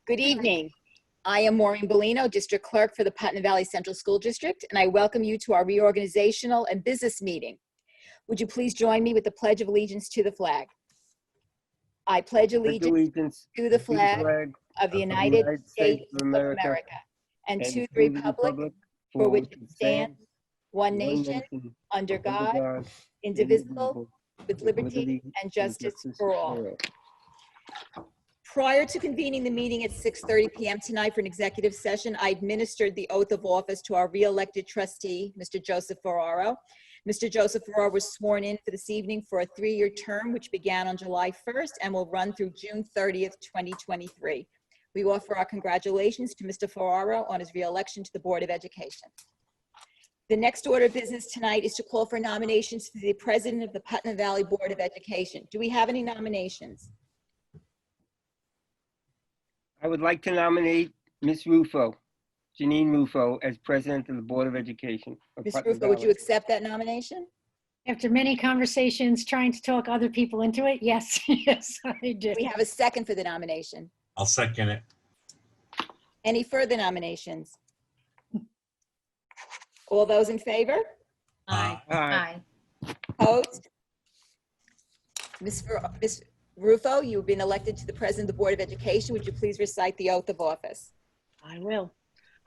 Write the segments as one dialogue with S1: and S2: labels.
S1: Good evening. I am Maureen Bellino, District Clerk for the Putnam Valley Central School District, and I welcome you to our reorganizational and business meeting. Would you please join me with the Pledge of Allegiance to the flag? I pledge allegiance to the flag of the United States of America and to the republic for which it stands, one nation, under God, indivisible, with liberty and justice for all. Prior to convening the meeting at 6:30 p.m. tonight for an executive session, I administered the oath of office to our re-elected trustee, Mr. Joseph Ferraro. Mr. Joseph Ferraro was sworn in for this evening for a 3-year term, which began on July 1st and will run through June 30th, 2023. We offer our congratulations to Mr. Ferraro on his re-election to the Board of Education. The next order of business tonight is to call for nominations for the President of the Putnam Valley Board of Education. Do we have any nominations?
S2: I would like to nominate Ms. Rufo, Janine Rufo, as President of the Board of Education.
S1: Ms. Rufo, would you accept that nomination?
S3: After many conversations trying to talk other people into it, yes, yes, I do.
S1: We have a second for the nomination.
S4: I'll second it.
S1: Any further nominations? All those in favor?
S4: Aye.
S2: Aye.
S1: Opposed? Ms. Rufo, you've been elected to the President of the Board of Education. Would you please recite the oath of office?
S3: I will.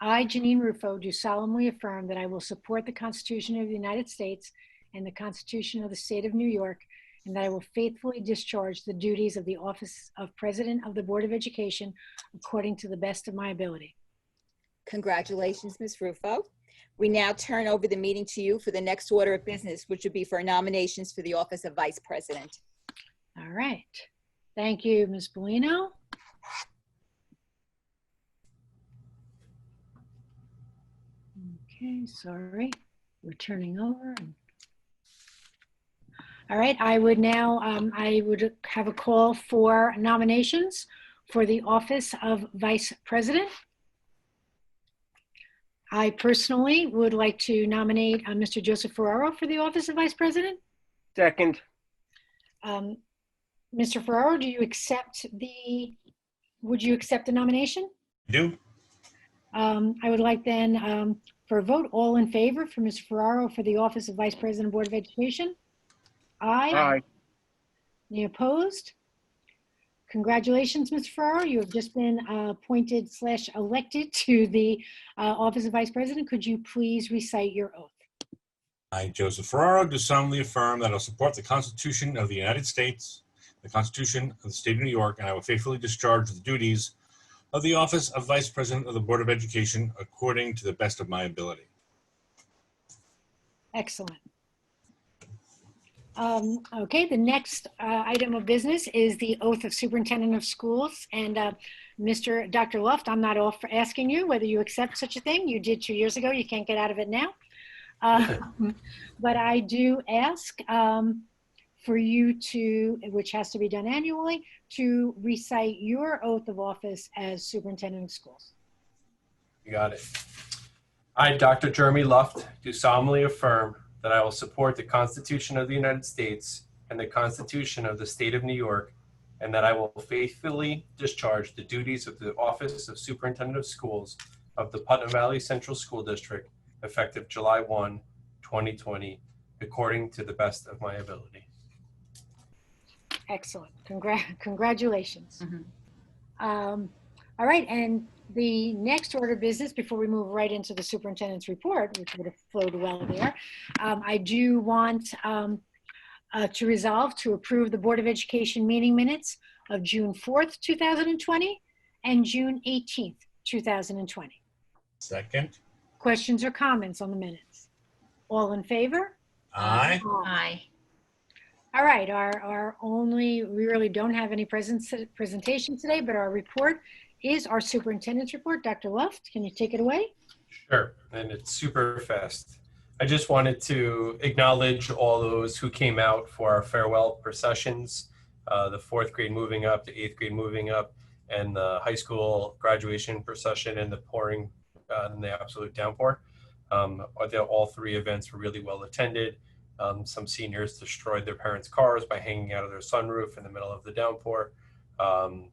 S3: I, Janine Rufo, do solemnly affirm that I will support the Constitution of the United States and the Constitution of the State of New York, and that I will faithfully discharge the duties of the office of President of the Board of Education according to the best of my ability.
S1: Congratulations, Ms. Rufo. We now turn over the meeting to you for the next order of business, which would be for nominations for the office of Vice President.
S3: All right. Thank you, Ms. Bellino. Okay, sorry. We're turning over. All right, I would now, I would have a call for nominations for the office of Vice President. I personally would like to nominate Mr. Joseph Ferraro for the office of Vice President.
S2: Second.
S3: Mr. Ferraro, do you accept would you accept the nomination?
S4: I do.
S3: I would like then for a vote, all in favor for Mr. Ferraro for the office of Vice President, Board of Education? Aye.
S2: Aye.
S3: Any opposed? Congratulations, Mr. Ferraro. You have just been appointed / elected to the office of Vice President. Could you please recite your oath?
S4: I, Joseph Ferraro, do solemnly affirm that I will support the Constitution of the United States, the Constitution of the State of New York, and I will faithfully discharge the duties of the office of Vice President of the Board of Education according to the best of my ability.
S3: Excellent. Okay, the next item of business is the oath of Superintendent of Schools. And Dr. Luft, I'm not off for asking you whether you accept such a thing. You did 2 years ago. You can't get out of it now. But I do ask for you to, which has to be done annually, to recite your oath of office as Superintendent of Schools.
S5: You got it. I, Dr. Jeremy Luft, do solemnly affirm that I will support the Constitution of the United States and the Constitution of the State of New York, and that I will faithfully discharge the duties of the Office of Superintendent of Schools of the Putnam Valley Central School District effective July 1, 2020, according to the best of my ability.
S3: Excellent. Congratulations. Mm-hmm. All right, and the next order of business, before we move right into the superintendent's report, which would have flowed well there, I do want to resolve to approve the Board of Education meeting minutes of June 4th, 2020 and June 18th, 2020.
S4: Second.
S3: Questions or comments on the minutes? All in favor?
S4: Aye.
S3: Aye. All right, we really don't have any presentation today, but our report is our superintendent's report. Dr. Luft, can you take it away?
S5: Sure, and it's super fast. I just wanted to acknowledge all those who came out for our farewell processions, the 4th grade moving up, the 8th grade moving up, and the high school graduation procession and the pouring and the absolute downpour. All 3 events were really well attended. Some seniors destroyed their parents' cars by hanging out of their sunroof in the middle of the downpour.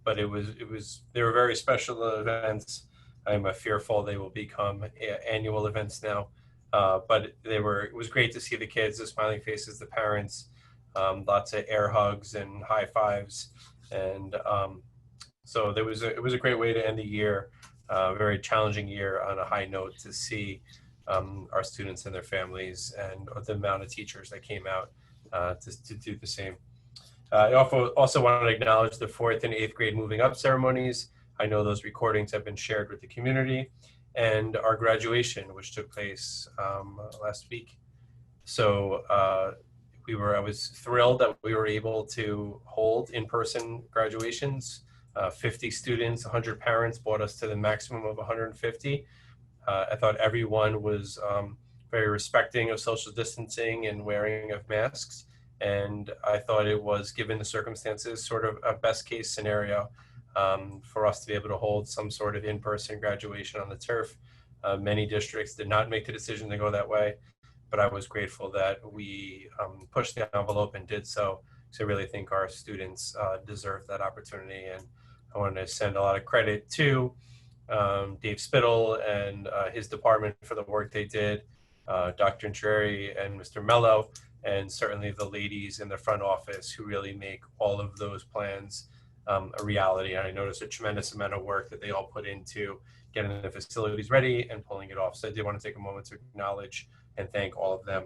S5: But they were very special events. I'm fearful they will become annual events now. But it was great to see the kids, the smiling faces, the parents, lots of air hugs and high fives. And so it was a great way to end the year, a very challenging year on a high note to see our students and their families and the amount of teachers that came out to do the same. I also want to acknowledge the 4th and 8th grade moving up ceremonies. I know those recordings have been shared with the community, and our graduation, which took place last week. So I was thrilled that we were able to hold in-person graduations. 50 students, 100 parents brought us to the maximum of 150. I thought everyone was very respecting of social distancing and wearing of masks. And I thought it was, given the circumstances, sort of a best case scenario for us to be able to hold some sort of in-person graduation on the turf. Many districts did not make the decision to go that way, but I was grateful that we pushed the envelope and did so. So I really think our students deserve that opportunity. And I want to send a lot of credit to Dave Spittle and his department for the work they did, Dr. Cherry and Mr. Mello, and certainly the ladies in the front office who really make all of those plans a reality. And I noticed a tremendous amount of work that they all put into getting the facilities ready and pulling it off. So I did want to take a moment to acknowledge and thank all of them.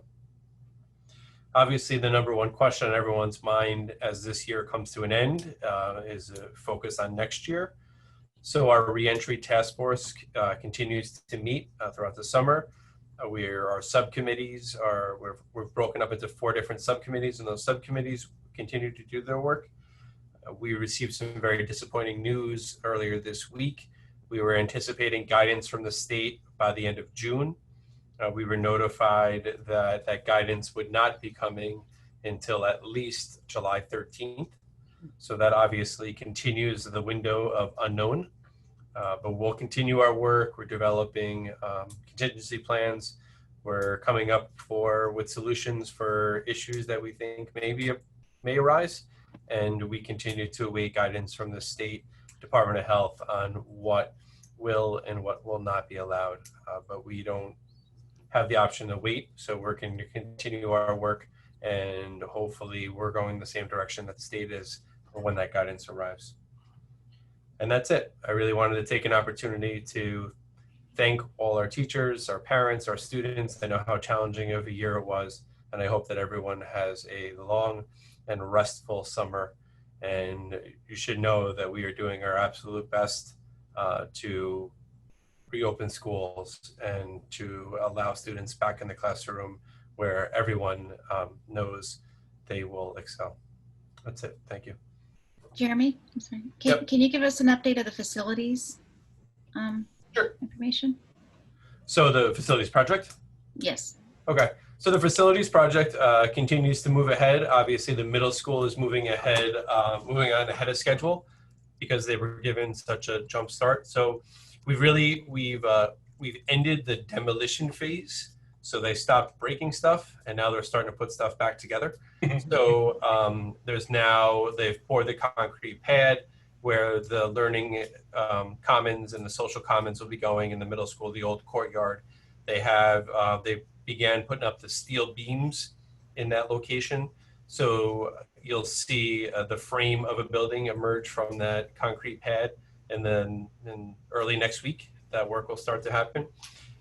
S5: Obviously, the number one question on everyone's mind as this year comes to an end is a focus on next year. So our reentry task force continues to meet throughout the summer. Our subcommittees we're broken up into 4 different subcommittees, and those subcommittees continue to do their work. We received some very disappointing news earlier this week. We were anticipating guidance from the state by the end of June. We were notified that that guidance would not be coming until at least July 13th. So that obviously continues the window of unknown. But we'll continue our work. We're developing contingency plans. We're coming up with solutions for issues that we think may arise. And we continue to await guidance from the State Department of Health on what will and what will not be allowed. But we don't have the option to wait. So we're going to continue our work, and hopefully we're going the same direction that the state is when that guidance arrives. And that's it. I really wanted to take an opportunity to thank all our teachers, our parents, our students. I know how challenging of a year it was, and I hope that everyone has a long and restful summer. And you should know that we are doing our absolute best to reopen schools and to allow students back in the classroom where everyone knows they will excel. That's it. Thank you.
S6: Jeremy, I'm sorry.
S5: Yep.
S6: Can you give us an update of the facilities
S5: Sure.
S6: information?
S5: So the facilities project?
S6: Yes.
S5: Okay. So the facilities project continues to move ahead. Obviously, the middle school is moving on ahead of schedule because they were given such a jump start. So we've ended the demolition phase. So they stopped breaking stuff, and now they're starting to put stuff back together. So they've poured the concrete pad where the learning commons and the social commons will be going in the middle school, the old courtyard. They began putting up the steel beams in that location. So you'll see the frame of a building emerge from that concrete pad, and then early next week, that work will start to happen.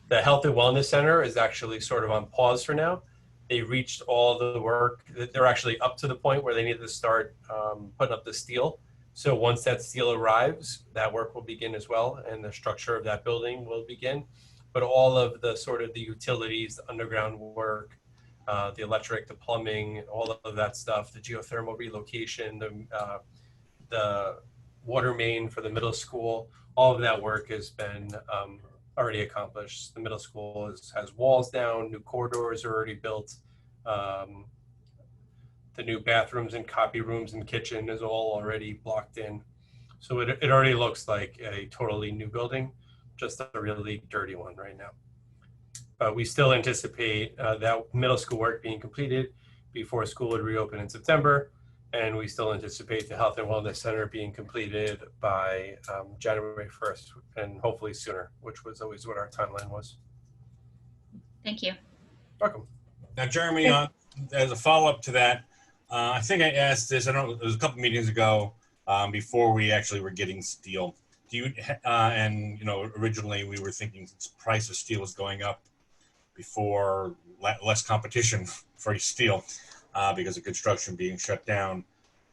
S5: The Health and Wellness Center is actually sort of on pause for now. They reached all the work. They're actually up to the point where they need to start putting up the steel. So once that steel arrives, that work will begin as well, and the structure of that building will begin. But all of the sort of the utilities, the underground work, the electric, the plumbing, all of that stuff, the geothermal relocation, the water main for the middle school, all of that work has been already accomplished. The middle school has walls down, new corridors are already built. The new bathrooms and copy rooms and kitchen is all already blocked in. So it already looks like a totally new building, just a really dirty one right now. But we still anticipate that middle school work being completed before school would reopen in September. And we still anticipate the Health and Wellness Center being completed by January 1st and hopefully sooner, which was always what our timeline was.
S6: Thank you.
S5: Welcome.
S4: Now, Jeremy, as a follow-up to that, I think I asked this, I don't know, it was a couple meetings ago before we actually were getting steel. Do you, and you know, originally we were thinking the price of steel was going up before less competition for steel because of construction being shut down.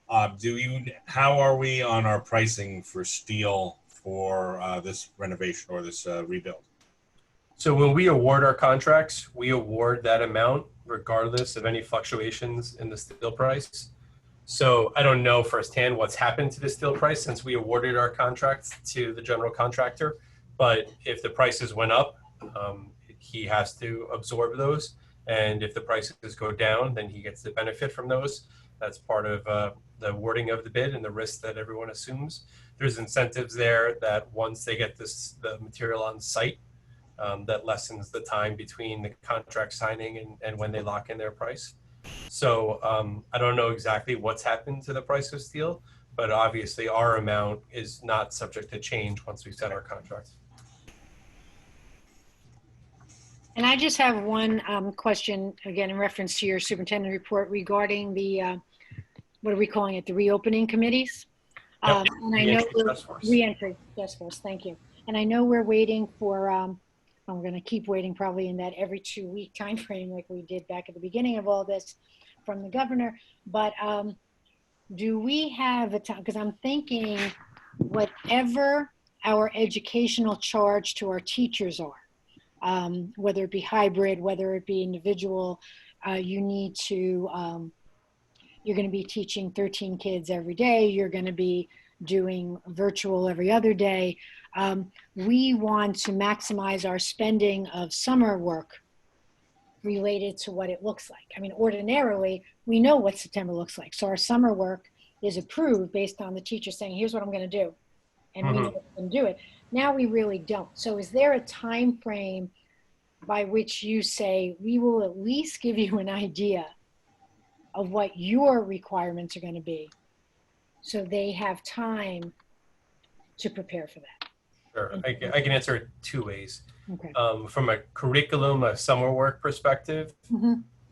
S4: How are we on our pricing for steel for this renovation or this rebuild?
S5: So when we award our contracts, we award that amount regardless of any fluctuations in the steel price. So I don't know firsthand what's happened to the steel price since we awarded our contracts to the general contractor. But if the prices went up, he has to absorb those. And if the prices go down, then he gets the benefit from those. That's part of the wording of the bid and the risk that everyone assumes. There's incentives there that once they get the material on site, that lessens the time between the contract signing and when they lock in their price. So I don't know exactly what's happened to the price of steel, but obviously our amount is not subject to change once we set our contract.
S3: And I just have one question, again, in reference to your superintendent report regarding the, what are we calling it, the reopening committees?
S5: Yep.
S3: And I know
S5: Reentry Task Force.
S3: Reentry Task Force, thank you. And I know we're waiting for, I'm going to keep waiting probably in that every 2-week time frame like we did back at the beginning of all this from the governor. But do we have a time, because I'm thinking whatever our educational charge to our teachers are, whether it be hybrid, whether it be individual, you need to, you're going to be teaching 13 kids every day. You're going to be doing virtual every other day. We want to maximize our spending of summer work related to what it looks like. I mean, ordinarily, we know what September looks like. So our summer work is approved based on the teacher saying, here's what I'm going to do. And we know we can do it. Now we really don't. So is there a time frame by which you say, we will at least give you an idea of what your requirements are going to be so they have time to prepare for that?
S5: Sure, I can answer it 2 ways.
S3: Okay.
S5: From a curriculum, a summer work perspective,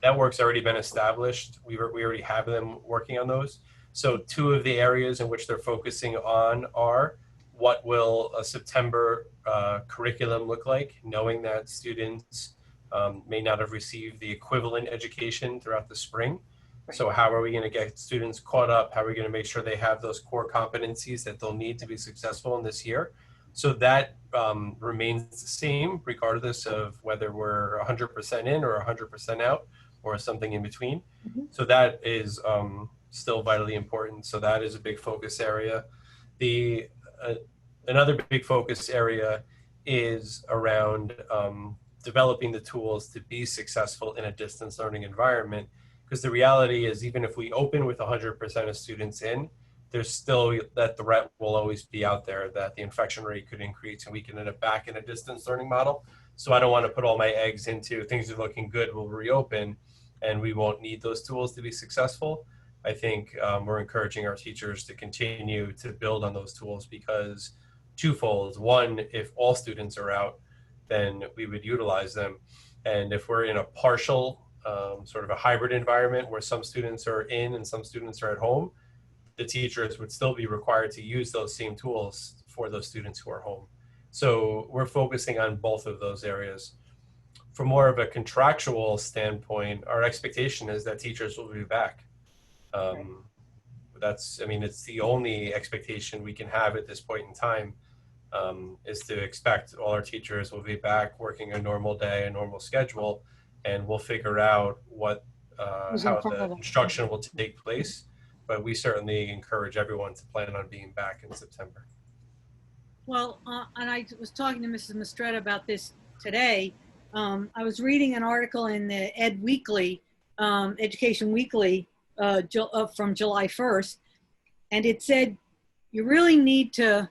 S5: that work's already been established. We already have them working on those. So 2 of the areas in which they're focusing on are what will a September curriculum look like, knowing that students may not have received the equivalent education throughout the spring. Right. So how are we going to get students caught up? How are we going to make sure they have those core competencies that they'll need to be successful in this year? So that remains the same regardless of whether we're 100% in or 100% out or something in between. So that is still vitally important. So that is a big focus area. Another big focus area is around developing the tools to be successful in a distance learning environment. Because the reality is, even if we open with 100% of students in, there's still that threat will always be out there that the infection rate could increase and we can end up back in a distance learning model. So I don't want to put all my eggs into things are looking good, we'll reopen, and we won't need those tools to be successful. I think we're encouraging our teachers to continue to build on those tools because twofold. One, if all students are out, then we would utilize them. And if we're in a partial, sort of a hybrid environment where some students are in and some students are at home, the teachers would still be required to use those same tools for those students who are home. So we're focusing on both of those areas. From more of a contractual standpoint, our expectation is that teachers will be back. It's the only expectation we can have at this point in time, is to expect all our teachers will be back working a normal day, a normal schedule, and we'll figure out how the instruction will take place. But we certainly encourage everyone to plan on being back in September.
S7: Well, and I was talking to Mrs. Mistretta about this today. I was reading an article in the Ed Weekly, Education Weekly, from July 1st, and it said you really need to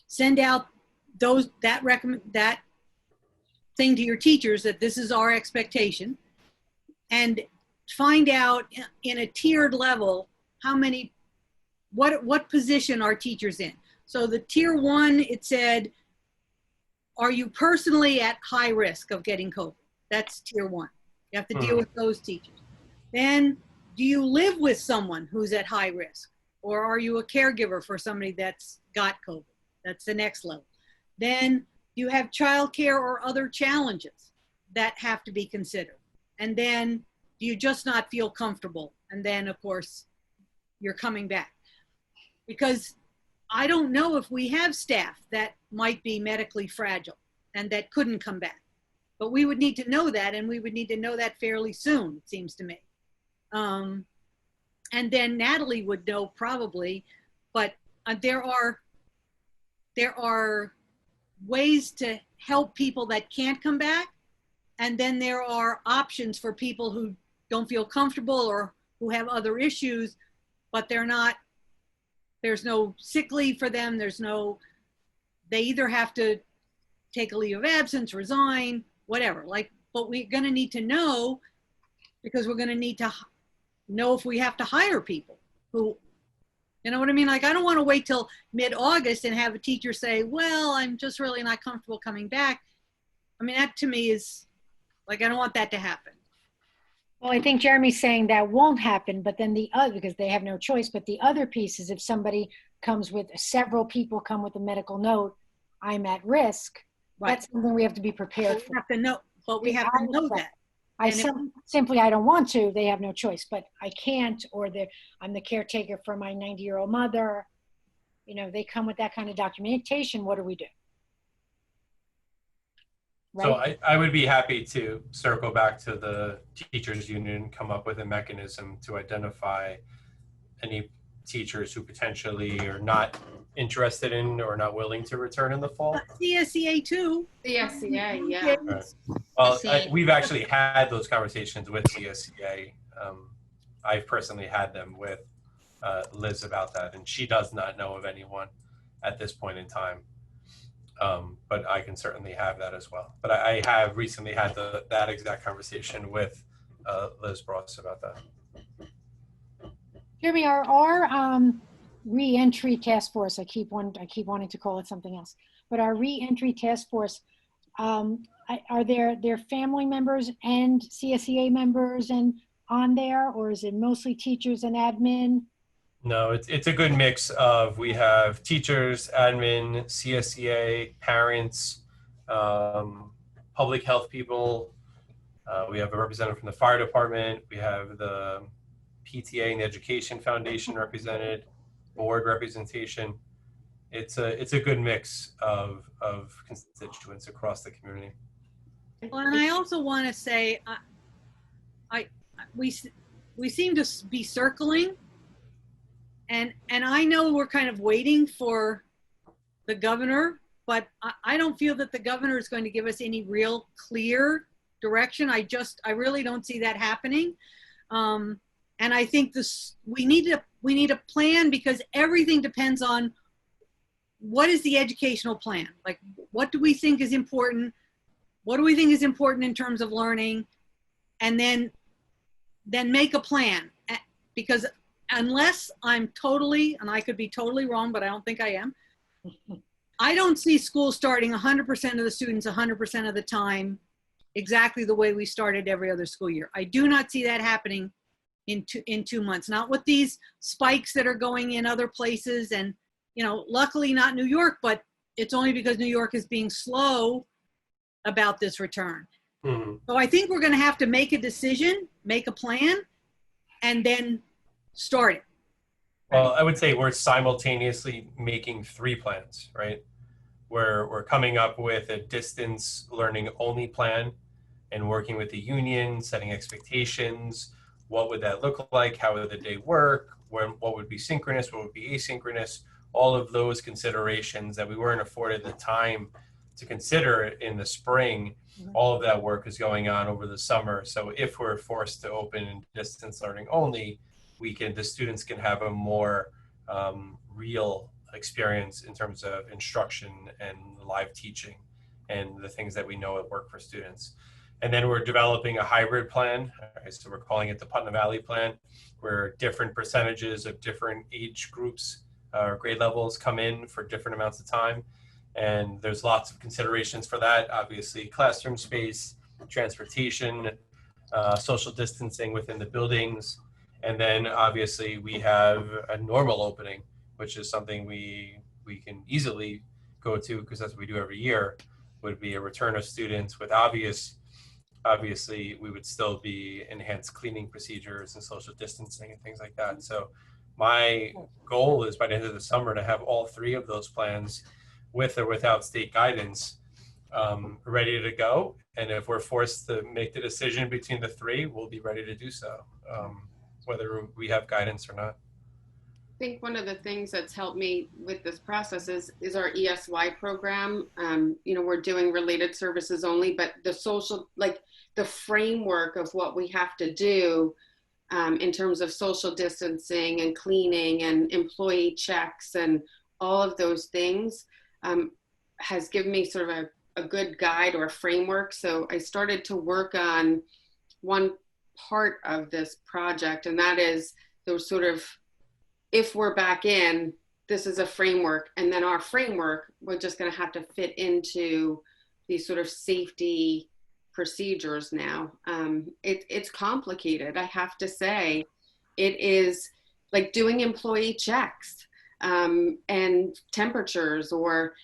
S7: send out that thing to your teachers that this is our expectation, and find out in a tiered level how many, what position are teachers in. So the tier 1, it said, are you personally at high risk of getting COVID? That's tier 1. You have to deal with those teachers. Then, do you live with someone who's at high risk? Or are you a caregiver for somebody that's got COVID? That's the next level. Then, do you have childcare or other challenges that have to be considered? And then, do you just not feel comfortable? And then, of course, you're coming back. Because I don't know if we have staff that might be medically fragile and that couldn't come back. But we would need to know that, and we would need to know that fairly soon, it seems to me. And then Natalie would know probably, but there are ways to help people that can't come back. And then there are options for people who don't feel comfortable or who have other issues, but there's no sick leave for them. They either have to take a leave of absence, resign, whatever. But we're going to need to know, because we're going to need to know if we have to hire people who, you know what I mean? I don't want to wait till mid-August and have a teacher say, well, I'm just really not comfortable coming back. I mean, that to me is I don't want that to happen.
S3: Well, I think Jeremy's saying that won't happen, but then the other, because they have no choice, but the other piece is if somebody comes with, several people come with a medical note, I'm at risk.
S7: Right.
S3: That's something we have to be prepared for.
S7: We have to know, but we have to know that.
S3: Simply, I don't want to, they have no choice, but I can't, or I'm the caretaker for my 90-year-old mother. You know, they come with that kind of documentation. What do we do? Right?
S5: So I would be happy to circle back to the teachers union, come up with a mechanism to identify any teachers who potentially are not interested in or not willing to return in the fall.
S7: CSEA too.
S6: The SCA, yeah.
S5: Right. Well,
S6: see.
S5: we've actually had those conversations with CSEA. I've personally had them with Liz about that, and she does not know of anyone at this point in time. But I can certainly have that as well. But I have recently had that exact conversation with Liz Bross about that.
S3: Jeremy, our reentry task force, I keep wanting to call it something else, but our reentry task force, are there family members and CSEA members and on there, or is it mostly teachers and admin?
S5: No, it's a good mix of, we have teachers, admin, CSEA, parents, public health people. We have a representative from the fire department. We have the PTA and the Education Foundation represented, board representation. It's a good mix of constituents across the community.
S7: Well, and I also want to say, we seem to be circling. And I know we're kind of waiting for the governor, but I don't feel that the governor is going to give us any real clear direction. I really don't see that happening. And I think we need a plan, because everything depends on what is the educational plan? Like, what do we think is important? What do we think is important in terms of learning? And then make a plan, because unless I'm totally, and I could be totally wrong, but I don't think I am, I don't see school starting 100% of the students 100% of the time exactly the way we started every other school year. I do not see that happening in 2 months, not with these spikes that are going in other places. And, you know, luckily not New York, but it's only because New York is being slow about this return. Mm-hmm. So I think we're going to have to make a decision, make a plan, and then start it.
S5: Well, I would say we're simultaneously making 3 plans, right? We're coming up with a distance learning only plan and working with the union, setting expectations. What would that look like? How would the day work? What would be synchronous? What would be asynchronous? All of those considerations that we weren't afforded the time to consider in the spring. All of that work is going on over the summer. So if we're forced to open in distance learning only, the students can have a more real experience in terms of instruction and live teaching and the things that we know at work for students. And then we're developing a hybrid plan. So we're calling it the Putnam Valley Plan, where different percentages of different age groups or grade levels come in for different amounts of time. And there's lots of considerations for that. Obviously, classroom space, transportation, social distancing within the buildings. And then obviously we have a normal opening, which is something we can easily go to because that's what we do every year, would be a return of students with obviously we would still be enhanced cleaning procedures and social distancing and things like that. So my goal is by the end of the summer to have all three of those plans with or without state guidance ready to go. And if we're forced to make the decision between the three, we'll be ready to do so, whether we have guidance or not.
S8: I think one of the things that's helped me with this process is our ESY program. We're doing related services only, but the social, like the framework of what we have to do in terms of social distancing and cleaning and employee checks and all of those things has given me sort of a good guide or a framework. So I started to work on one part of this project, and that is those sort of, if we're back in, this is a framework, and then our framework, we're just going to have to fit into these sort of safety procedures now. It's complicated, I have to say. It is like doing employee checks and temperatures, or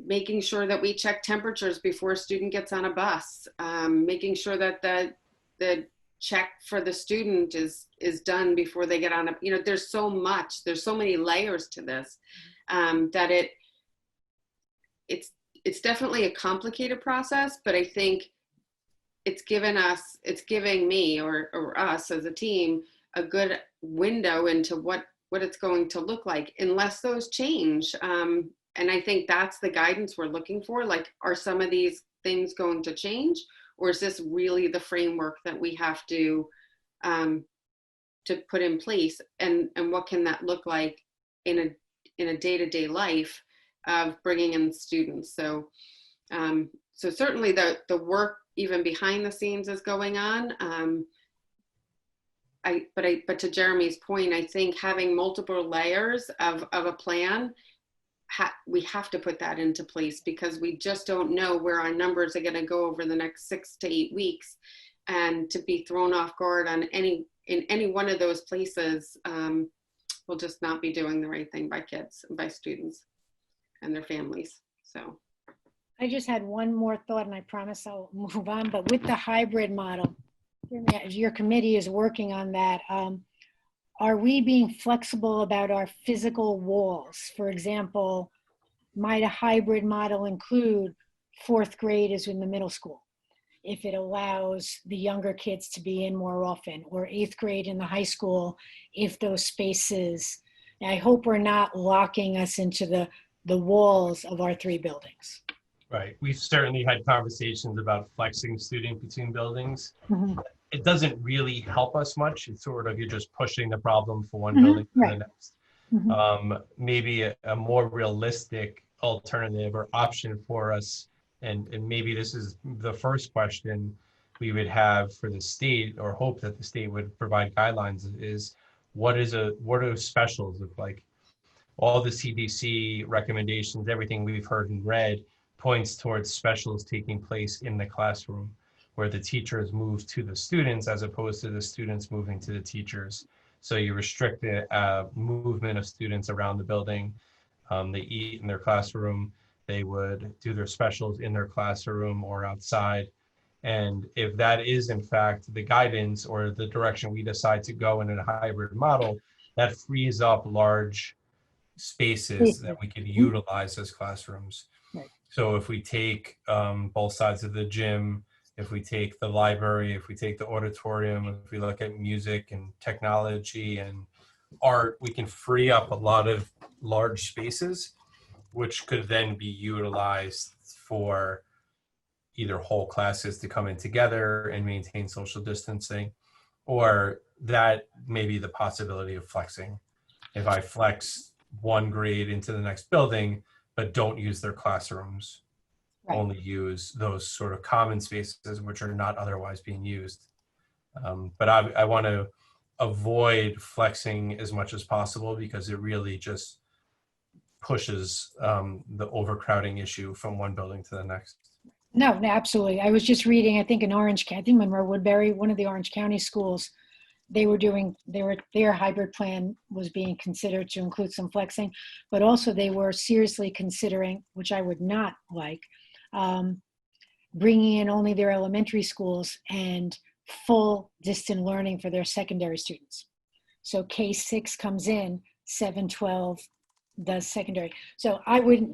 S8: making sure that we check temperatures before a student gets on a bus, making sure that the check for the student is done before they get on a, there's so many layers to this that it's definitely a complicated process, but I think it's giving me or us as a team a good window into what it's going to look like unless those change. And I think that's the guidance we're looking for. Like, are some of these things going to change, or is this really the framework that we have to put in place? And what can that look like in a day-to-day life of bringing in students? So certainly the work even behind the scenes is going on. But to Jeremy's point, I think having multiple layers of a plan, we have to put that into place, because we just don't know where our numbers are going to go over the next 6 to 8 weeks, and to be thrown off guard in any one of those places will just not be doing the right thing by kids, by students and their families. So
S3: I just had one more thought, and I promise I'll move on. But with the hybrid model, as your committee is working on that, are we being flexible about our physical walls? For example, might a hybrid model include 4th grade is in the middle school, if it allows the younger kids to be in more often, or 8th grade in the high school, if those spaces, I hope we're not locking us into the walls of our 3 buildings.
S5: Right. We've certainly had conversations about flexing student between buildings.
S3: Mm-hmm.
S5: It doesn't really help us much. It's sort of, you're just pushing the problem from one building to the next. Mm-hmm. Maybe a more realistic alternative or option for us, and maybe this is the first question we would have for the state, or hope that the state would provide guidelines, is what do specials look like? All the CDC recommendations, everything we've heard and read points towards specials taking place in the classroom, where the teachers move to the students as opposed to the students moving to the teachers. So you restrict the movement of students around the building. They eat in their classroom. They would do their specials in their classroom or outside. And if that is in fact the guidance or the direction we decide to go in a hybrid model, that frees up large spaces that we could utilize as classrooms. Right. So if we take both sides of the gym, if we take the library, if we take the auditorium, if we look at music and technology and art, we can free up a lot of large spaces, which could then be utilized for either whole classes to come in together and maintain social distancing, or that may be the possibility of flexing. If I flex one grade into the next building, but don't use their classrooms,
S1: Right.
S5: only use those sort of common spaces which are not otherwise being used. But I want to avoid flexing as much as possible because it really just pushes the overcrowding issue from one building to the next.
S3: No, no, absolutely. I was just reading, I think in Orange County, I think Monroe Woodbury, one of the Orange County schools, their hybrid plan was being considered to include some flexing, but also they were seriously considering, which I would not like, bringing in only their elementary schools and full distant learning for their secondary students. So K-6 comes in, 7-12 does secondary. So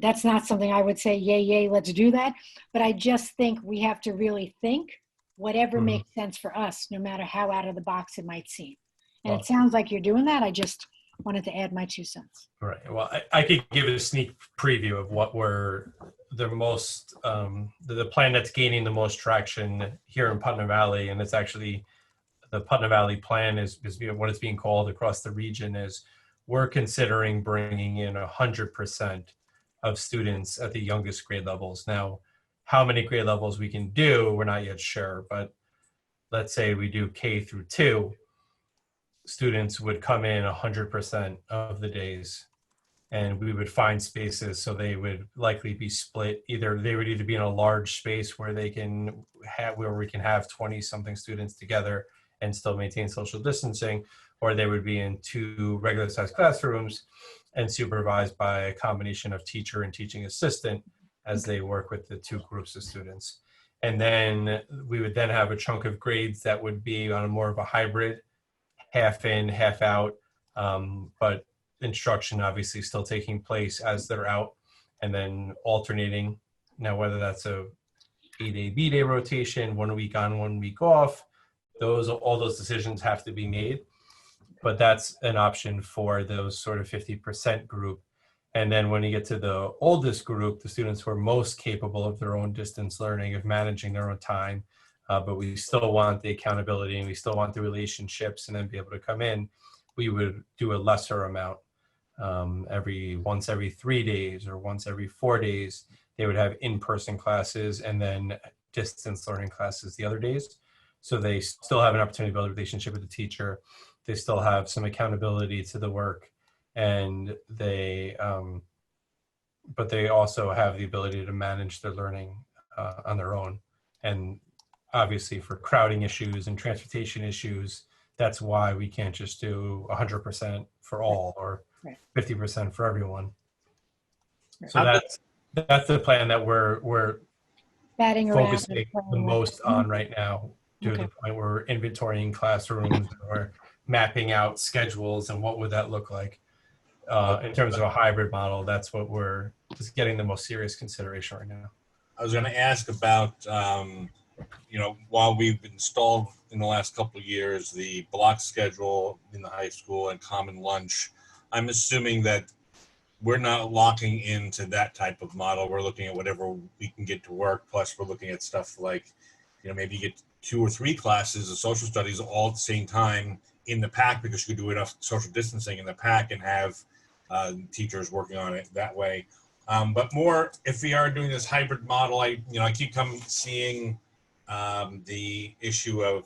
S3: that's not something I would say, yay, let's do that. But I just think we have to really think whatever makes sense for us, no matter how out of the box it might seem. And it sounds like you're doing that. I just wanted to add my 2 cents.
S5: Right. Well, I could give a sneak preview of what were the most, the plan that's gaining the most traction here in Putnam Valley. And it's actually, the Putnam Valley plan is what it's being called across the region is we're considering bringing in 100% of students at the youngest grade levels. Now, how many grade levels we can do, we're not yet sure, but let's say we do K through 2, students would come in 100% of the days, and we would find spaces so they would likely be split. They would either be in a large space where we can have 20 something students together and still maintain social distancing, or they would be in 2 regular sized classrooms and supervised by a combination of teacher and teaching assistant as they work with the 2 groups of students. And then we would then have a chunk of grades that would be on a more of a hybrid, half in, half out, but instruction obviously still taking place as they're out, and then alternating. Now, whether that's a A-day, B-day rotation, 1 week on, 1 week off, all those decisions have to be made. But that's an option for those sort of 50% group. And then when you get to the oldest group, the students who are most capable of their own distance learning, of managing their own time, but we still want the accountability and we still want the relationships and then be able to come in, we would do a lesser amount. Once every 3 days or once every 4 days, they would have in-person classes and then distance learning classes the other days. So they still have an opportunity to build a relationship with the teacher. They still have some accountability to the work, and but they also have the ability to manage their learning on their own. And obviously for crowding issues and transportation issues, that's why we can't just do 100% for all or 50% for everyone. So that's the plan that we're
S3: Batting
S5: focusing
S3: around
S5: the most on right now, to the point where we're inventorying classrooms or mapping out schedules and what would that look like. In terms of a hybrid model, that's what we're just getting the most serious consideration right now.
S4: I was going to ask about, while we've installed in the last couple of years the block schedule in the high school and common lunch, I'm assuming that we're not locking into that type of model. We're looking at whatever we can get to work. Plus, we're looking at stuff like, maybe you get 2 or 3 classes of social studies all at the same time in the pack, because you could do enough social distancing in the pack and have teachers working on it that way. But more, if we are doing this hybrid model, I keep seeing the issue of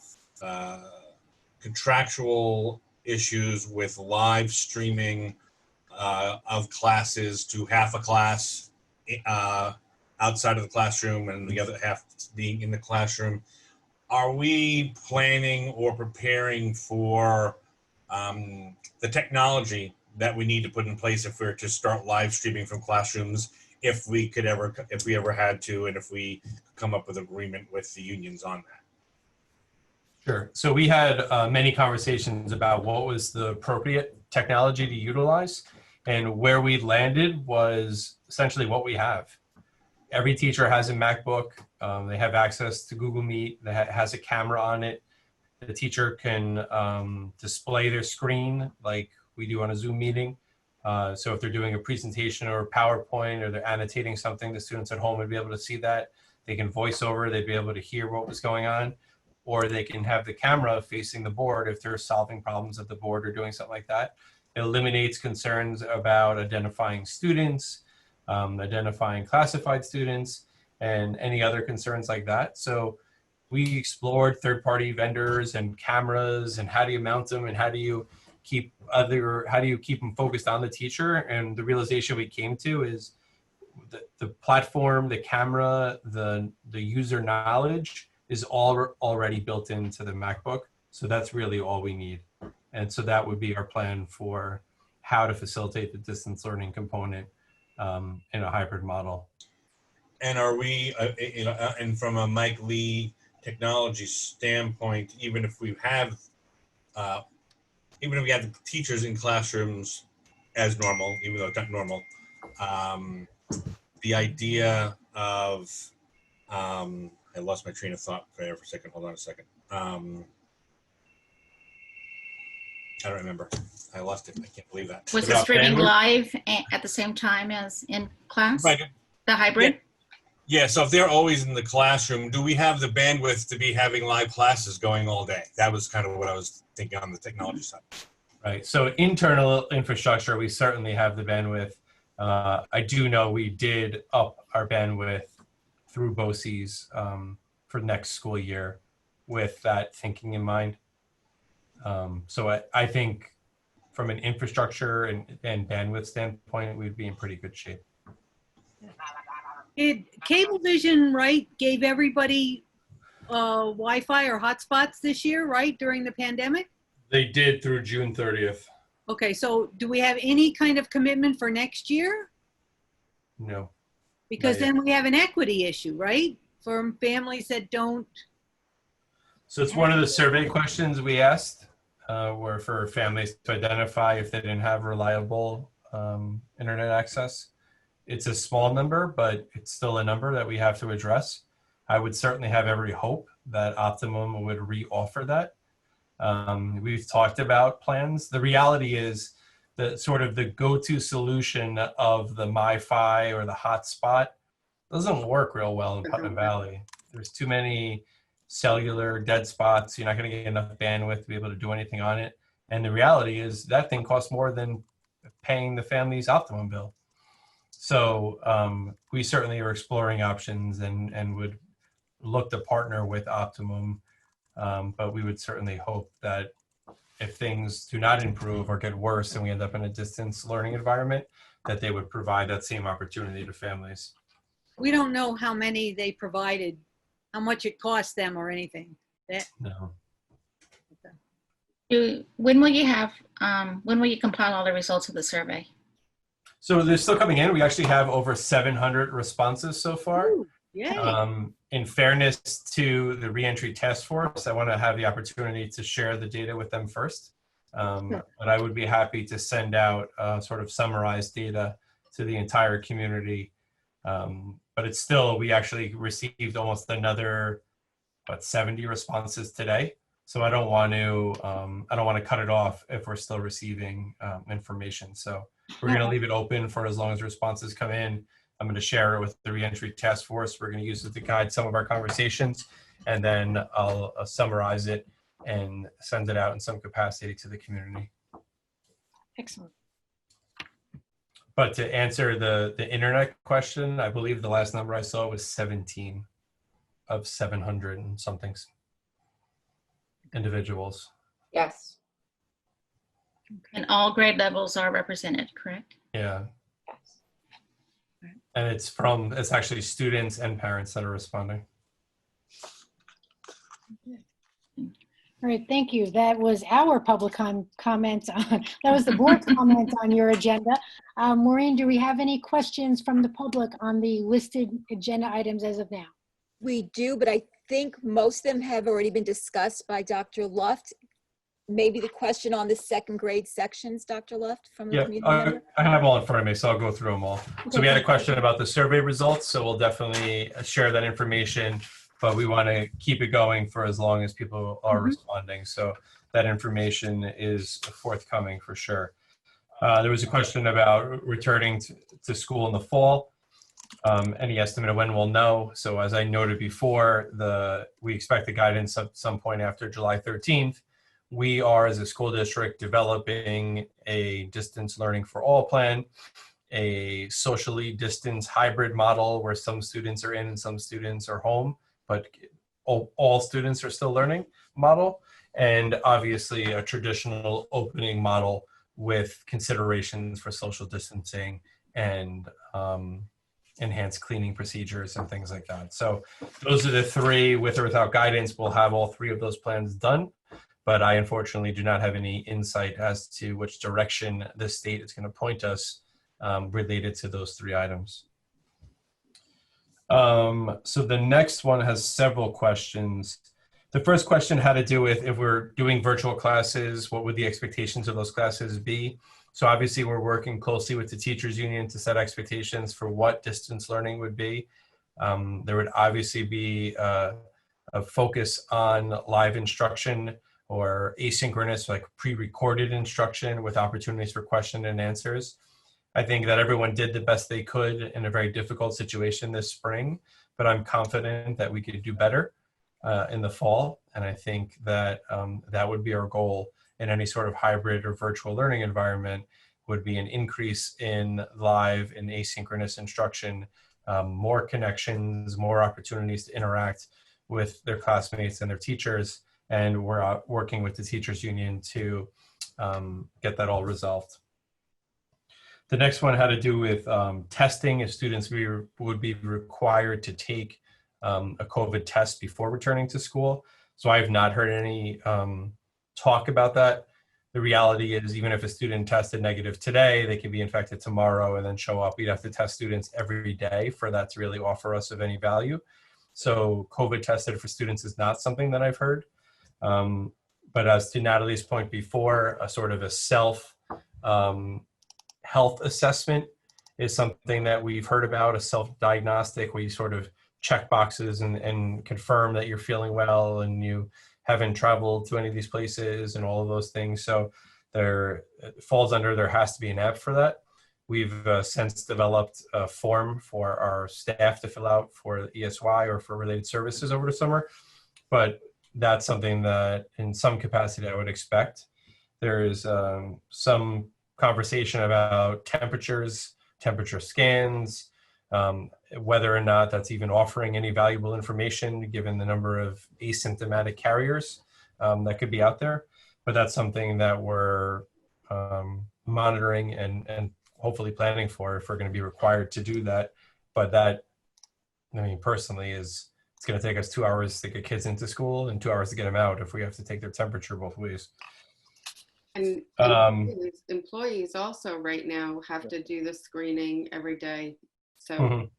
S4: contractual issues with live streaming of classes to half a class outside of the classroom and the other half being in the classroom. Are we planning or preparing for the technology that we need to put in place if we're to start live streaming from classrooms, if we ever had to, and if we come up with agreement with the unions on that?
S5: Sure. So we had many conversations about what was the appropriate technology to utilize, and where we landed was essentially what we have. Every teacher has a MacBook. They have access to Google Meet that has a camera on it. The teacher can display their screen like we do on a Zoom meeting. So if they're doing a presentation or a PowerPoint, or they're annotating something, the students at home would be able to see that. They can voice over, they'd be able to hear what was going on, or they can have the camera facing the board if they're solving problems at the board or doing something like that. It eliminates concerns about identifying students, identifying classified students, and any other concerns like that. So we explored third-party vendors and cameras and how do you mount them and how do you keep them focused on the teacher. And the realization we came to is the platform, the camera, the user knowledge is all already built into the MacBook. So that's really all we need. And so that would be our plan for how to facilitate the distance learning component in a hybrid model.
S4: And are we, and from a Mike Lee technology standpoint, even if we have the teachers in classrooms as normal, even though it's not normal, the idea of, I lost my train of thought there for a second. Hold on a second. I don't remember. I lost it. I can't believe that.
S6: Was it streaming live at the same time as in class?
S4: Right.
S6: The hybrid?
S4: Yeah, so if they're always in the classroom, do we have the bandwidth to be having live classes going all day? That was kind of what I was thinking on the technology side.
S5: Right, so internal infrastructure, we certainly have the bandwidth. I do know we did up our bandwidth through BOCES for next school year with that thinking in mind. So I think from an infrastructure and bandwidth standpoint, we'd be in pretty good shape.
S7: Did Cablevision, right, gave everybody Wi-Fi or hotspots this year, right, during the pandemic?
S5: They did through June 30th.
S7: Okay, so do we have any kind of commitment for next year?
S5: No.
S7: Because then we have an equity issue, right? For families that don't.
S5: So it's one of the survey questions we asked were for families to identify if they didn't have reliable internet access. It's a small number, but it's still a number that we have to address. I would certainly have every hope that Optimum would re-offer that. We've talked about plans. The reality is that sort of the go-to solution of the MiFi or the hotspot doesn't work real well in Putnam Valley. There's too many cellular dead spots. You're not going to get enough bandwidth to be able to do anything on it. And the reality is that thing costs more than paying the family's Optimum bill. So we certainly are exploring options and would look to partner with Optimum. But we would certainly hope that if things do not improve or get worse and we end up in a distance learning environment, that they would provide that same opportunity to families.
S7: We don't know how many they provided, how much it cost them or anything.
S5: No.
S6: When will you compile all the results of the survey?
S5: So they're still coming in. We actually have over 700 responses so far.
S7: Ooh, yay.
S5: In fairness to the Reentry Task Force, I want to have the opportunity to share the data with them first. But I would be happy to send out sort of summarized data to the entire community. But it's still, we actually received almost another, 70 responses today. So I don't want to cut it off if we're still receiving information. So we're going to leave it open for as long as responses come in. I'm going to share it with the Reentry Task Force. We're going to use it to guide some of our conversations, and then I'll summarize it and send it out in some capacity to the community.
S3: Excellent.
S5: But to answer the internet question, I believe the last number I saw was 17 of 700 and something individuals.
S8: Yes.
S6: And all grade levels are represented, correct?
S5: Yeah.
S8: Yes.
S5: And it's actually students and parents that are responding.
S3: All right, thank you. That was our public comments on, that was the board's comments on your agenda. Maureen, do we have any questions from the public on the listed agenda items as of now?
S1: We do, but I think most of them have already been discussed by Dr. Luft. Maybe the question on the second grade sections, Dr. Luft, from the community member?
S5: I have them all in front of me, so I'll go through them all. So we had a question about the survey results, so we'll definitely share that information, but we want to keep it going for as long as people are responding. So that information is forthcoming for sure. There was a question about returning to school in the fall. Any estimate of when we'll know. So as I noted before, we expect the guidance at some point after July 13th. We are, as a school district, developing a distance learning for all plan. a socially distanced hybrid model where some students are in and some students are home, but all students are still learning model, and obviously a traditional opening model with considerations for social distancing and enhanced cleaning procedures and things like that. So those are the three. With or without guidance, we'll have all three of those plans done. But I unfortunately do not have any insight as to which direction the state is going to point us related to those three items. So the next one has several questions. The first question had to do with, if we're doing virtual classes, what would the expectations of those classes be? So obviously we're working closely with the teachers union to set expectations for what distance learning would be. There would obviously be a focus on live instruction or asynchronous, like pre-recorded instruction with opportunities for question and answers. I think that everyone did the best they could in a very difficult situation this spring, but I'm confident that we could do better in the fall. And I think that that would be our goal in any sort of hybrid or virtual learning environment, would be an increase in live and asynchronous instruction, more connections, more opportunities to interact with their classmates and their teachers. And we're working with the teachers union to get that all resolved. The next one had to do with testing. If students would be required to take a COVID test before returning to school. So I have not heard any talk about that. The reality is, even if a student tested negative today, they could be infected tomorrow and then show up. We'd have to test students every day for that to really offer us of any value. So COVID tested for students is not something that I've heard. But as to Natalie's point before, a sort of a self health assessment is something that we've heard about, a self-diagnostic where you sort of check boxes and confirm that you're feeling well and you haven't traveled to any of these places and all of those things. So there, it falls under, there has to be an app for that. We've since developed a form for our staff to fill out for ESY or for related services over the summer. But that's something that in some capacity I would expect. There is some conversation about temperatures, temperature scans, whether or not that's even offering any valuable information given the number of asymptomatic carriers that could be out there. But that's something that we're monitoring and hopefully planning for if we're going to be required to do that. But that, I mean, personally is, it's going to take us 2 hours to get kids into school and 2 hours to get them out if we have to take their temperature both ways.
S8: And employees also right now have to do the screening every day. So,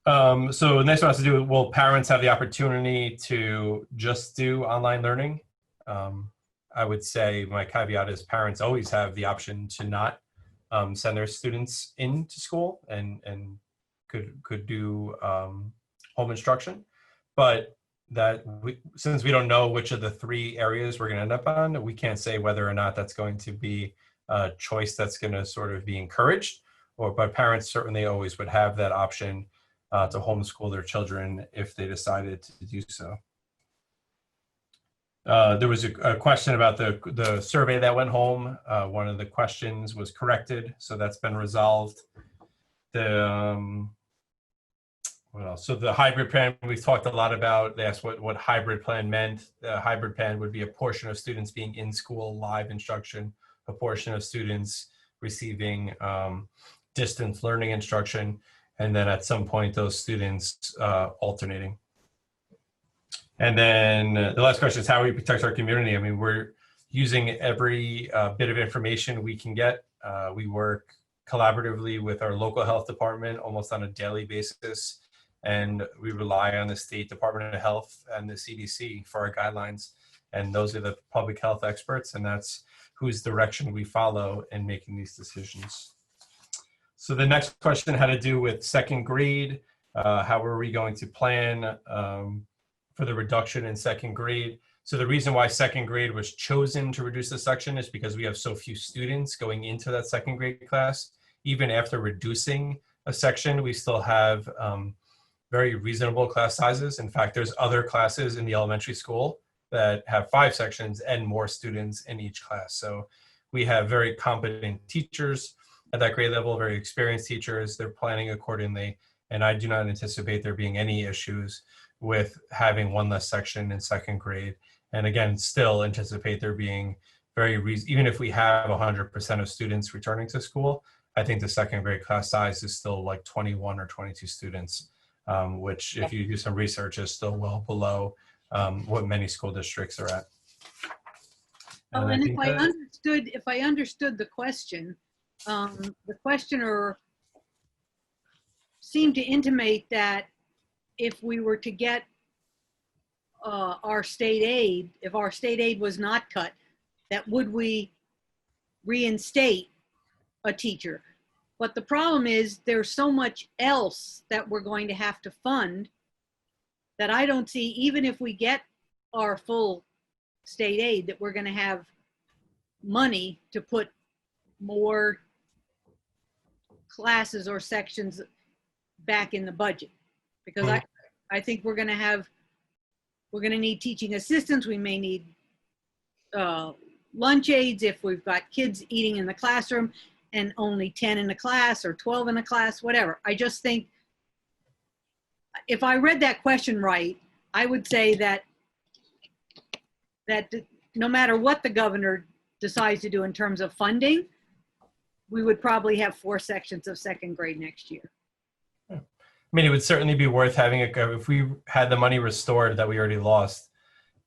S5: so the next one has to do with, will parents have the opportunity to just do online learning? I would say my caveat is parents always have the option to not send their students into school and could do home instruction, but that since we don't know which of the three areas we're going to end up on, we can't say whether or not that's going to be a choice that's going to sort of be encouraged, but parents certainly always would have that option to homeschool their children if they decided to do so. There was a question about the survey that went home. One of the questions was corrected, so that's been resolved. What else? So the hybrid plan, we've talked a lot about. They asked what hybrid plan meant. The hybrid plan would be a portion of students being in school live instruction, a portion of students receiving distance learning instruction, and then at some point those students alternating. And then the last question is how we protect our community. I mean, we're using every bit of information we can get. We work collaboratively with our local health department almost on a daily basis. And we rely on the State Department of Health and the CDC for our guidelines. And those are the public health experts, and that's whose direction we follow in making these decisions. So the next question had to do with second grade. How are we going to plan for the reduction in second grade? So the reason why second grade was chosen to reduce the section is because we have so few students going into that second grade class. Even after reducing a section, we still have very reasonable class sizes. In fact, there's other classes in the elementary school that have 5 sections and more students in each class. So we have very competent teachers at that grade level, very experienced teachers. They're planning accordingly. And I do not anticipate there being any issues with having one less section in second grade. And again, still anticipate there being even if we have 100% of students returning to school, I think the second grade class size is still like 21 or 22 students, which if you do some research is still well below what many school districts are at.
S7: Oh, and if I understood the question, the questioner seemed to intimate that if we were to get our state aid, if our state aid was not cut, that would we reinstate a teacher? But the problem is there's so much else that we're going to have to fund that I don't see, even if we get our full state aid, that we're going to have money to put more classes or sections back in the budget. Because I think we're going to need teaching assistants. We may need lunch aides if we've got kids eating in the classroom and only 10 in a class or 12 in a class, whatever. I just think if I read that question right, I would say that no matter what the governor decides to do in terms of funding, we would probably have 4 sections of second grade next year.
S5: I mean, it would certainly be worth having if we had the money restored that we already lost,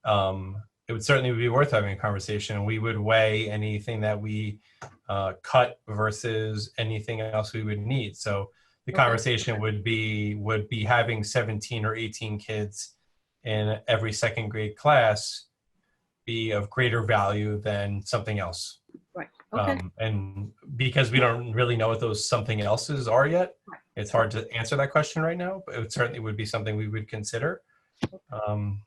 S5: it would certainly be worth having a conversation, and we would weigh anything that we cut versus anything else we would need. So the conversation would be having 17 or 18 kids in every second grade class be of greater value than something else.
S7: Right. Okay.
S5: And because we don't really know what those something else's are yet, it's hard to answer that question right now, but it certainly would be something we would consider.
S3: And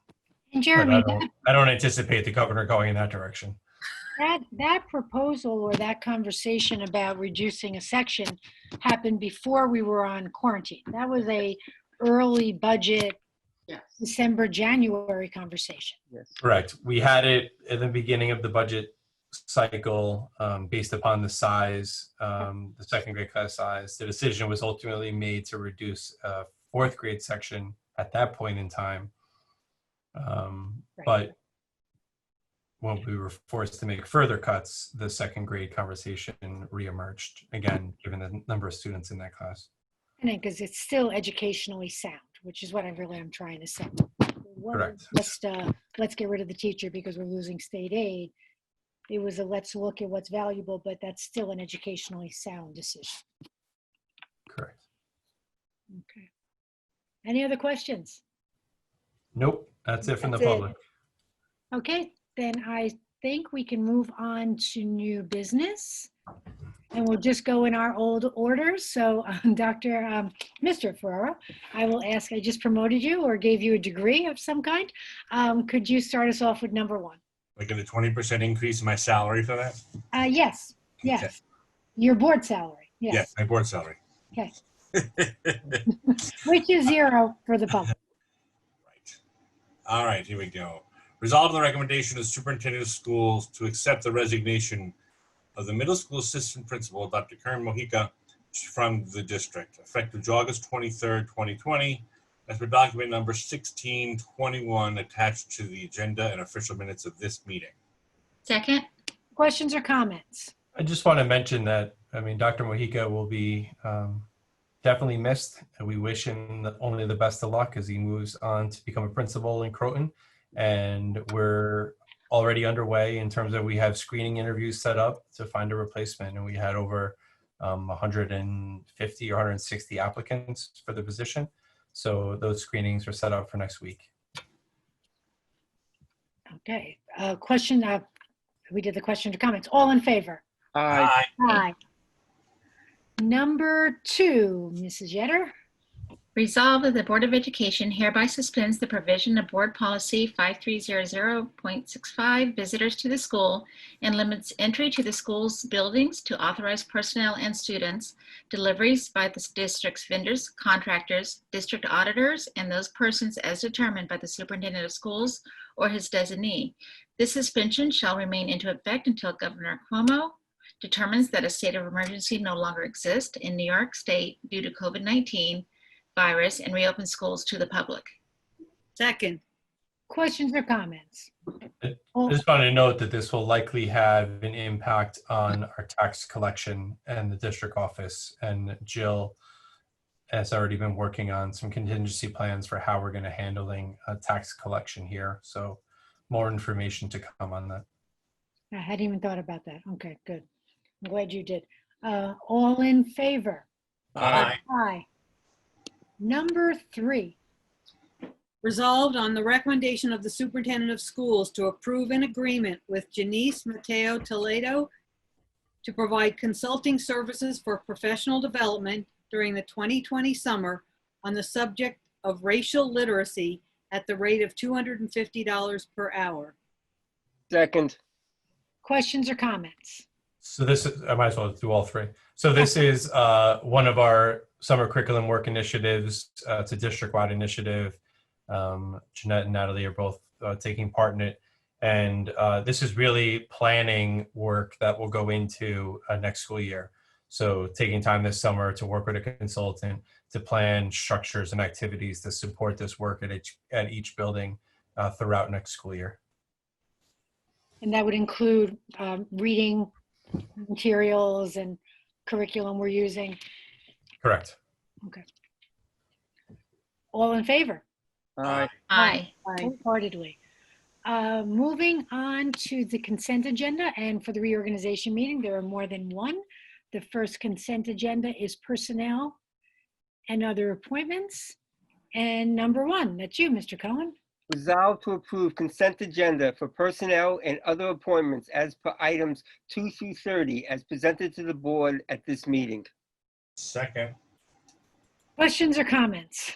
S3: Jeremy,
S5: I don't anticipate the governor going in that direction.
S3: that proposal or that conversation about reducing a section happened before we were on quarantine. That was a early budget, December, January conversation.
S2: Yes.
S5: Correct. We had it at the beginning of the budget cycle based upon the size, the second grade class size. The decision was ultimately made to reduce a 4th grade section at that point in time. But when we were forced to make further cuts, the second grade conversation reemerged again, given the number of students in that class.
S3: And because it's still educationally sound, which is what I'm trying to say.
S5: Correct.
S3: Let's get rid of the teacher because we're losing state aid. It was a let's look at what's valuable, but that's still an educationally sound decision.
S5: Correct.
S3: Okay. Any other questions?
S5: Nope. That's it from the
S3: That's it.
S5: public.
S3: Okay, then I think we can move on to new business. And we'll just go in our old order. So Mr. Ferraro, I will ask, I just promoted you or gave you a degree of some kind. Could you start us off with number 1?
S4: Like a 20% increase in my salary for that?
S3: Yes, yes.
S4: Okay.
S3: Your board salary, yes.
S4: Yes, my board salary.
S3: Okay. Which is 0 for the public.
S4: Right. All right, here we go. Resolve the recommendation of the superintendent of schools to accept the resignation of the middle school assistant principal, Dr. Karen Mojica, from the district, effective August 23rd, 2020, as per document number 1621 attached to the agenda and official minutes of this meeting.
S6: Second.
S3: Questions or comments?
S5: I just want to mention that, I mean, Dr. Mojica will be definitely missed, and we wish him only the best of luck as he moves on to become a principal in Croton. And we're already underway in terms of we have screening interviews set up to find a replacement, and we had over 150 or 160 applicants for the position. So those screenings are set up for next week.
S3: Okay, question, we did the question to comments. All in favor?
S2: Aye.
S3: Aye. Number 2, Mrs. Yetter.
S6: Resolved that the Board of Education hereby suspends the provision of Board Policy 5300.65, visitors to the school, and limits entry to the school's buildings to authorized personnel and students, deliveries by the district's vendors, contractors, district auditors, and those persons as determined by the superintendent of schools or his designee. This suspension shall remain into effect until Governor Cuomo determines that a state of emergency no longer exists in New York State due to COVID-19 virus and reopens schools to the public.
S7: Second.
S3: Questions or comments?
S5: I just want to note that this will likely have an impact on our tax collection and the district office. And Jill has already been working on some contingency plans for how we're going to handling tax collection here. So more information to come on that.
S3: I hadn't even thought about that. Okay, good. I'm glad you did. All in favor?
S4: Aye.
S3: Aye. Number 3.
S7: Resolved on the recommendation of the superintendent of schools to approve an agreement with Janice Mateo Toledo to provide consulting services for professional development during the 2020 summer on the subject of racial literacy at the rate of $250 per hour.
S2: Second.
S3: Questions or comments?
S5: So this is, I might as well do all 3. So this is one of our summer curriculum work initiatives. It's a district-wide initiative. Jeanette and Natalie are both taking part in it. And this is really planning work that will go into next school year. So taking time this summer to work with a consultant to plan structures and activities to support this work at each building throughout next school year.
S3: And that would include reading materials and curriculum we're using.
S5: Correct.
S3: Okay. All in favor?
S2: Aye.
S6: Aye.
S3: Wholeheartedly. Moving on to the consent agenda, and for the reorganization meeting, there are more than one. The first consent agenda is personnel and other appointments. And number 1, that's you, Mr. Cohen.
S2: Resolved to approve consent agenda for personnel and other appointments as per items 2 through 30 as presented to the board at this meeting.
S4: Second.
S3: Questions or comments?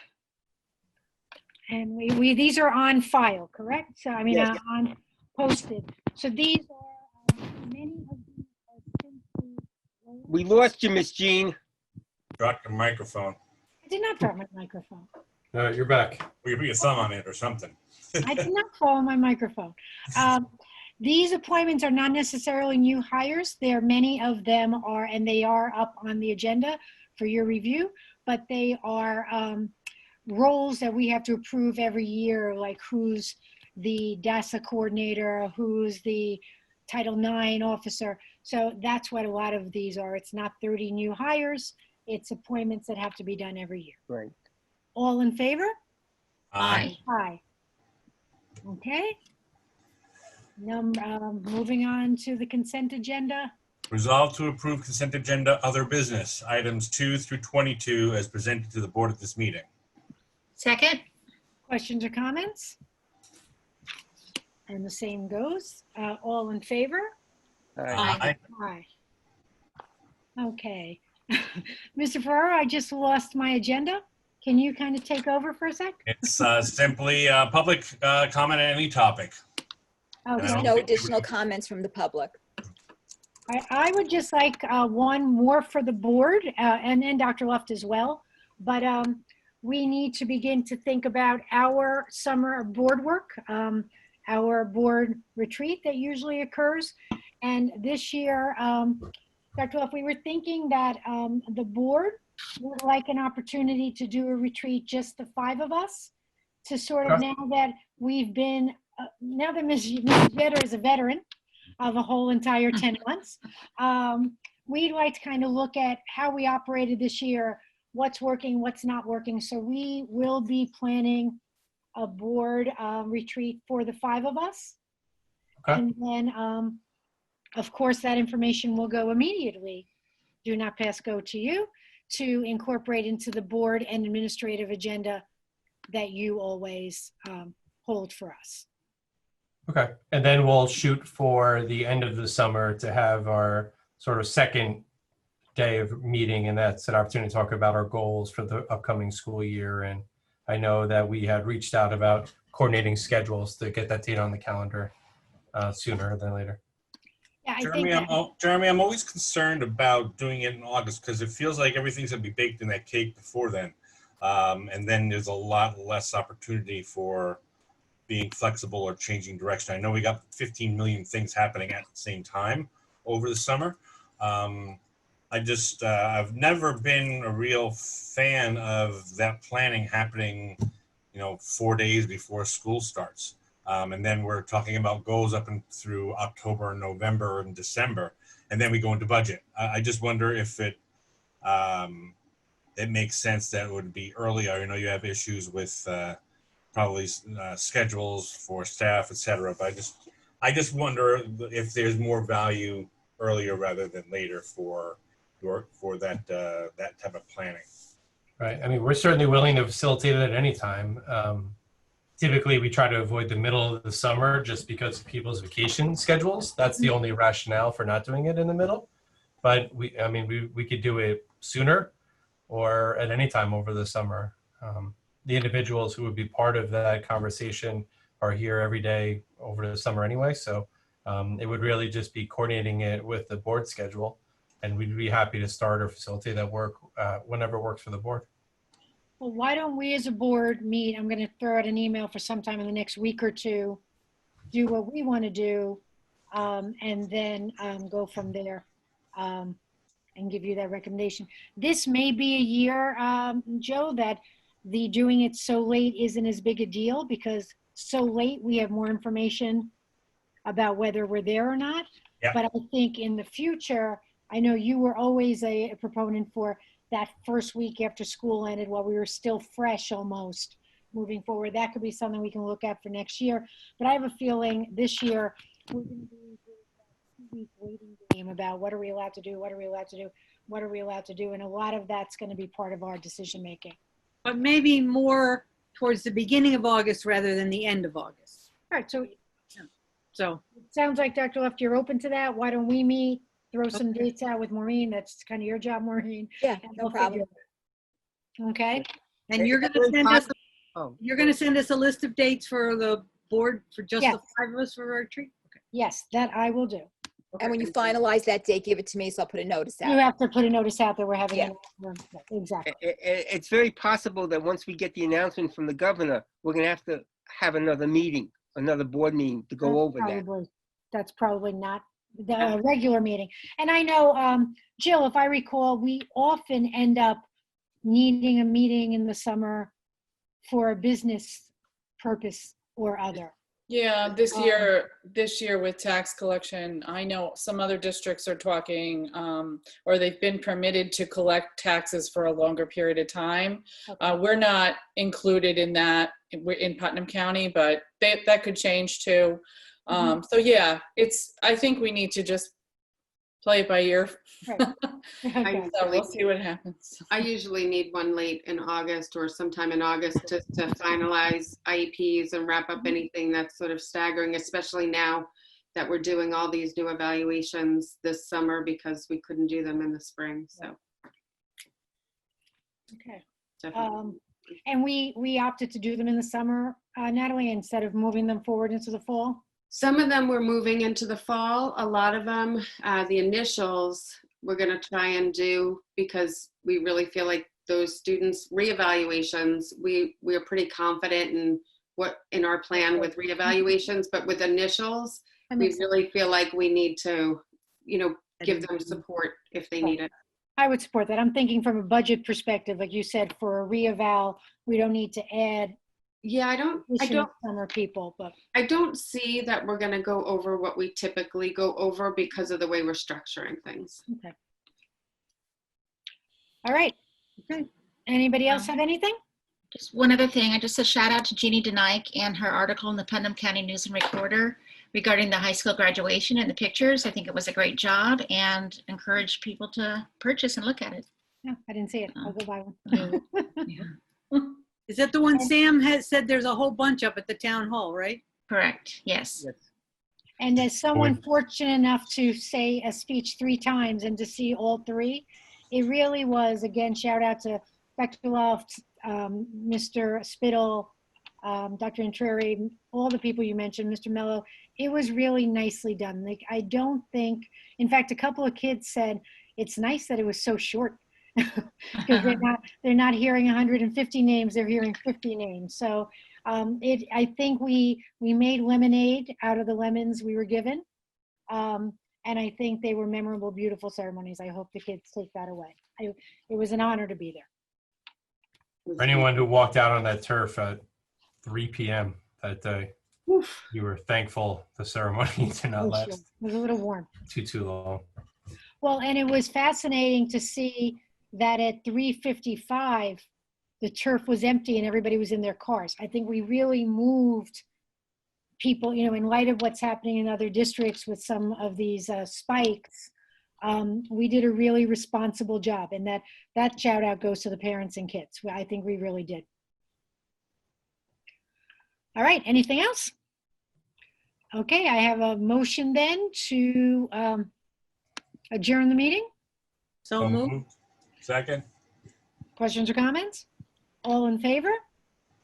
S3: And we these are on file, correct? So I mean,
S2: Yes.
S3: on posted. So these are many of these are simply.
S2: We lost you, Miss Jean.
S4: Drop your microphone.
S3: I did not drop my microphone.
S5: You're back.
S4: Or you put your thumb on it or something.
S3: I did not fall on my microphone. These appointments are not necessarily new hires. Many of them are, and they are up on the agenda for your review, but they are roles that we have to approve every year, like who's the DASA coordinator, who's the Title IX officer. So that's what a lot of these are. It's not 30 new hires. It's appointments that have to be done every year.
S2: Right.
S3: All in favor?
S6: Aye.
S3: Aye. Okay. Moving on to the consent agenda.
S4: Resolved to approve consent agenda other business, items 2 through 22 as presented to the board at this meeting.
S6: Second.
S3: Questions or comments? And the same goes. All in favor?
S2: Aye.
S6: Aye.
S3: Aye. Okay. Mr. Ferraro, I just lost my agenda. Can you kind of take over for a sec?
S4: It's simply public comment on any topic.
S3: Okay.
S1: There's no additional comments from the public.
S3: I would just like one more for the board and Dr. Luft as well. But we need to begin to think about our summer board work, our board retreat that usually occurs. And this year, Dr. Luft, we were thinking that the board would like an opportunity to do a retreat, just the 5 of us, to sort of, now that we've been, now that Ms. Vetter is a veteran of a whole entire 10 months, we'd like to kind of look at how we operated this year, what's working, what's not working. So we will be planning a board retreat for the 5 of us.
S5: Okay.
S3: And then, of course, that information will go immediately, do not pass go to you, to incorporate into the board and administrative agenda that you always hold for us.
S5: Okay. And then we'll shoot for the end of the summer to have our sort of second day of meeting, and that's an opportunity to talk about our goals for the upcoming school year. And I know that we had reached out about coordinating schedules to get that date on the calendar sooner than later.
S3: Yeah, I
S4: Jeremy,
S3: think
S4: Jeremy, I'm always concerned about doing it in August because it feels like everything's gonna be baked in that cake before then. And then there's a lot less opportunity for being flexible or changing direction. I know we got 15 million things happening at the same time over the summer, I've never been a real fan of that planning happening, 4 days before school starts. And then we're talking about goals up and through October, November, and December, and then we go into budget. I just wonder if it makes sense that it would be earlier. I know you have issues with probably schedules for staff, etc. But I just wonder if there's more value earlier rather than later for that type of planning.
S5: Right. I mean, we're certainly willing to facilitate it at any time. Typically, we try to avoid the middle of the summer just because of people's vacation schedules. That's the only rationale for not doing it in the middle. But we could do it sooner or at any time over the summer. The individuals who would be part of that conversation are here every day over the summer anyway. So it would really just be coordinating it with the board schedule. And we'd be happy to start or facilitate that work whenever works for the board.
S3: Well, why don't we as a board meet? I'm going to throw out an email for sometime in the next week or two, do what we want to do, and then go from there and give you that recommendation. This may be a year, Joe, that the doing it so late isn't as big a deal because so late we have more information about whether we're there or not.
S4: Yeah.
S3: But I think in the future, I know you were always a proponent for that first week after school ended while we were still fresh almost moving forward. That could be something we can look at for next year. But I have a feeling this year we're going to be that 2-week waiting game about what are we allowed to do, what are we allowed to do, what are we allowed to do. And a lot of that's going to be part of our decision making.
S7: But maybe more towards the beginning of August rather than the end of August.
S3: All right, so
S7: it
S3: sounds like Dr. Left, you're open to that. Why don't we meet? Throw some dates out with Maureen. That's kind of your job, Maureen.
S1: Yeah,
S3: And
S1: no
S3: we'll
S1: problem.
S3: figure it out. Okay.
S7: And you're going to send us a list of dates for the board for just
S3: Yes.
S7: the 5 of us for a retreat. Okay.
S3: Yes, that I will do.
S1: And when you finalize that date, give it to me so I'll put a notice
S3: You
S1: out.
S3: have to put a notice out that we're having
S1: Yeah.
S3: exactly.
S2: It's very possible that once we get the announcement from the governor, we're going to have another meeting, another board meeting to go over that.
S3: That's probably not the regular meeting. And I know, Jill, if I recall, we often end up needing a meeting in the summer for a business purpose or other.
S9: Yeah, this year with tax collection, I know some other districts are talking, or they've been permitted to collect taxes for a longer period of time.
S3: Okay.
S9: We're not included in that. We're in Putnam County, but that could change too. So yeah, I think we need to just play it by ear.
S3: Right. Okay.
S9: So we'll see what happens.
S8: I usually need one late in August or sometime in August just to finalize IEPs and wrap up anything that's sort of staggering, especially now that we're doing all these new evaluations this summer because we couldn't do them in the spring. So
S3: Okay.
S8: definitely.
S3: And we opted to do them in the summer, Natalie, instead of moving them forward into the fall.
S8: Some of them we're moving into the fall. A lot of them, the initials, we're going to try and do because we really feel like those students' reevaluations, we are pretty confident in our plan with reevaluations, but with initials, we really feel like we need to, give them support if they need it.
S3: I would support that. I'm thinking from a budget perspective, like you said, for a reeval, we don't need to add.
S8: Yeah, I don't
S3: summer people, but
S8: I don't see that we're going to go over what we typically go over because of the way we're structuring things.
S3: okay. All right.
S7: Okay.
S3: Anybody else have anything?
S6: Just one other thing, just a shout out to Jeannie Denike and her article in the Putnam County News and Recorder regarding the high school graduation and the pictures. I think it was a great job and encourage people to purchase and look at it.
S3: No, I didn't see it. I'll go buy one.
S6: Yeah.
S7: Is that the one Sam has said there's a whole bunch up at the town hall, right?
S6: Correct, yes.
S3: And as someone fortunate enough to say a speech 3 times and to see all 3, it really was, again, shout out to Dr. Loft, Mr. Spittle, Dr. Entreri, all the people you mentioned, Mr. Mello. It was really nicely done. Like, I don't think, in fact, a couple of kids said, it's nice that it was so short. Because they're not hearing 150 names, they're hearing 50 names. So I think we made lemonade out of the lemons we were given. And I think they were memorable, beautiful ceremonies. I hope the kids take that away. It was an honor to be there.
S5: For anyone who walked out on that turf at 3 p.m. that day, you were thankful the ceremony did not
S3: Oh,
S5: last
S3: sure. It was a little warm.
S5: too long.
S3: Well, and it was fascinating to see that at 3:55, the turf was empty and everybody was in their cars. I think we really moved people, you know, in light of what's happening in other districts with some of these spikes. We did a really responsible job, and that shout out goes to the parents and kids. I think we really did. All right, anything else? Okay, I have a motion then to adjourn the meeting.
S7: So moved.
S4: Second.
S3: Questions or comments? All in favor?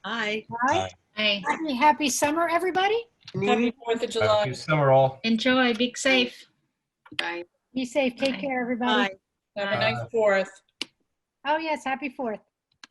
S7: Aye.
S3: Aye.
S6: Hey,
S3: Happy summer, everybody.
S9: Happy 4th of July.
S5: Happy summer all.
S6: enjoy, be safe.
S8: Bye.
S3: Be safe. Take
S6: Bye.
S3: care, everybody.
S7: Aye.
S9: Have a nice 4th.
S3: Oh, yes, happy 4th.